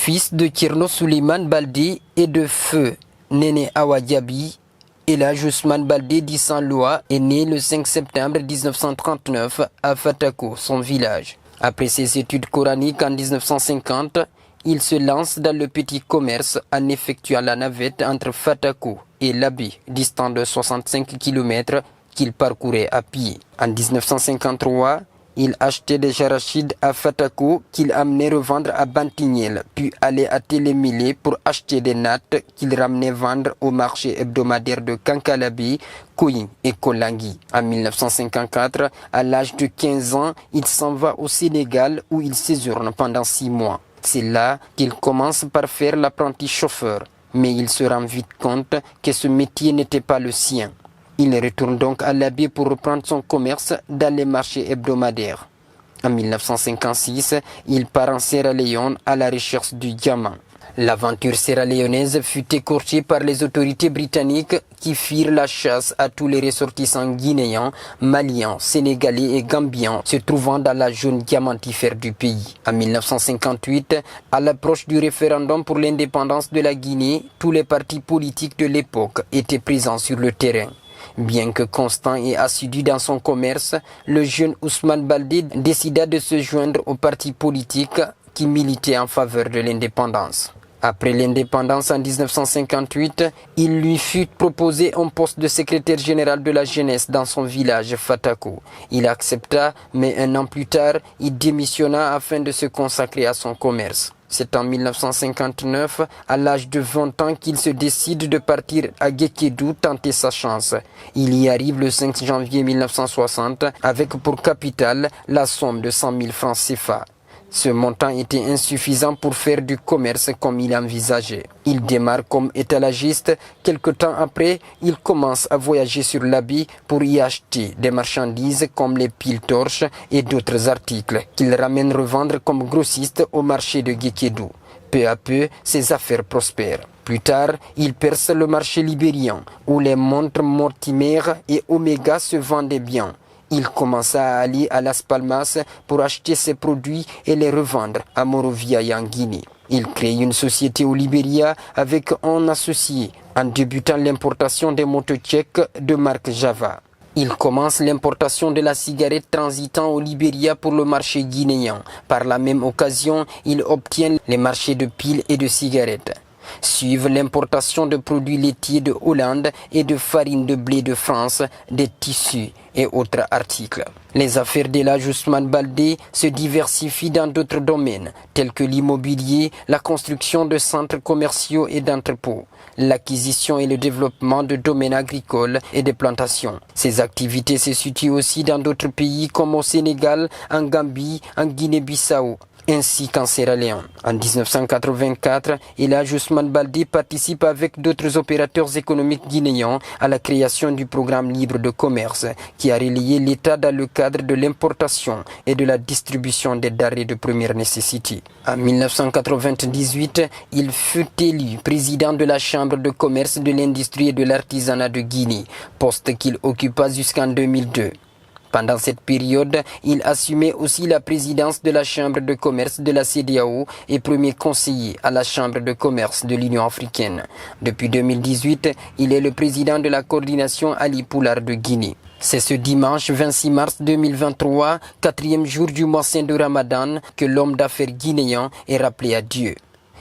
Fils de Thierno Souleymane Baldé et de feu Néné Awa Diaby, Elhadji Ousmane Baldé dit Saint-Lois est né le 5 septembre 1939 à Fatako, son village. Après ses études coraniques en 1950, il se lance dans le petit commerce en effectuant la navette entre Fatako et Labi, distant de 65 km qu'il parcourait à pied. En 1953, il achetait des arachides à Fatako qu'il amenait revendre à Bantignel, puis allait à Télémilé pour acheter des nattes qu'il ramenait vendre au marché hebdomadaire de Kankalabi, Kouyin et Kolangui. En 1954, à l'âge de 15 ans, il s'en va au Sénégal où il séjourne pendant 6 mois. C'est là qu'il commence par faire l'apprenti chauffeur, mais il se rend vite compte que ce métier n'était pas le sien. Il retourne donc à Labi pour reprendre son commerce dans les marchés hebdomadaires. En 1956, il part en Sierra Leone à la recherche du diamant. L'aventure sierra-léonaise fut écorchée par les autorités britanniques qui firent la chasse à tous les ressortissants guinéens, maliens, sénégalais et gambiens se trouvant dans la zone diamantifère du pays. En 1958, à l'approche du référendum pour l'indépendance de la Guinée, tous les partis politiques de l'époque étaient présents sur le terrain. Bien que constant et assidu dans son commerce, le jeune Ousmane Baldé décida de se joindre aux partis politiques qui militaient en faveur de l'indépendance. Après l'indépendance en 1958, il lui fut proposé un poste de secrétaire général de la jeunesse dans son village Fatako. Il accepta, mais un an plus tard, il démissionna afin de se consacrer à son commerce. C'est en 1959, à l'âge de 20 ans, qu'il se décide de partir à Guékédou tenter sa chance. Il y arrive le 5 janvier 1960 avec pour capitale la somme de 100 000 francs CFA. Ce montant était insuffisant pour faire du commerce comme il envisageait. Il démarre comme étalagiste. Quelque temps après, il commence à voyager sur l'Abi pour y acheter des marchandises comme les piles torches et d'autres articles qu'il ramène revendre comme grossiste au marché de Guékédou. Peu à peu, ses affaires prospèrent. Plus tard, il perce le marché libérien où les montres Mortimer et Omega se vendaient bien. Il commença à aller à Las Palmas pour acheter ses produits et les revendre à Monrovia et en Guinée. Il crée une société au Libéria avec un associé en débutant l'importation des motos tchèques de marque Java. Il commence l'importation de la cigarette transitant au Libéria pour le marché guinéen. Par la même occasion, il obtient les marchés de piles et de cigarettes. Suivent l'importation de produits laitiers de Hollande et de farine de blé de France, des tissus et autres articles. Les affaires d'Elhadji Ousmane Baldé se diversifient dans d'autres domaines, tels que l'immobilier, la construction de centres commerciaux et d'entrepôts, l'acquisition et le développement de domaines agricoles et de plantations. Ces activités se situent aussi dans d'autres pays comme au Sénégal, en Gambie, en Guinée-Bissau, ainsi qu'en Sierra Leone. En 1984, Elhadji Ousmane Baldé participe avec d'autres opérateurs économiques guinéens à la création du programme libre de commerce qui a relayé l'État dans le cadre de l'importation et de la distribution des denrées de première nécessité. En 1998, il fut élu président de la Chambre de commerce de l'industrie et de l'artisanat de Guinée, poste qu'il occupa jusqu'en 2002. Pendant cette période, il assumait aussi la présidence de la Chambre de commerce de la CEDEAO et premier conseiller à la Chambre de commerce de l'Union africaine. Depuis 2018, il est le président de la coordination Ali Poulard de Guinée. C'est ce dimanche 26 mars 2023, 4e jour du mois saint de Ramadan, que l'homme d'affaires guinéen est rappelé à Dieu.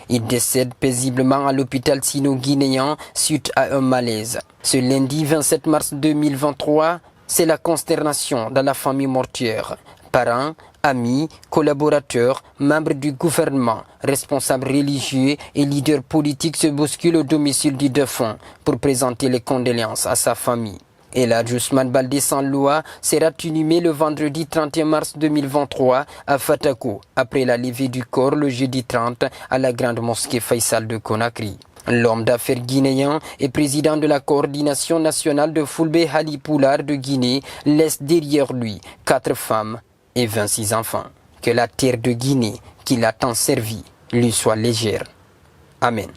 Il décède paisiblement à l'hôpital sino-guinéen suite à un malaise. Ce lundi 27 mars 2023, c'est la consternation dans la famille mortuaire. Parents, amis, collaborateurs, membres du gouvernement, responsables religieux et leaders politiques se bousculent au domicile du défunt pour présenter les condoléances à sa famille. Elhadji Ousmane Baldé Saint-Lois sera inhumé le vendredi 31 mars 2023 à Fatako, après la levée du corps le jeudi 30 à la grande mosquée Faisal de Conakry. L'homme d'affaires guinéen et président de la coordination nationale de Fulbe Ali Poulard de Guinée laisse derrière lui 4 femmes et 26 enfants. Que la terre de Guinée, qui l'a tant servi, lui soit légère. Amen.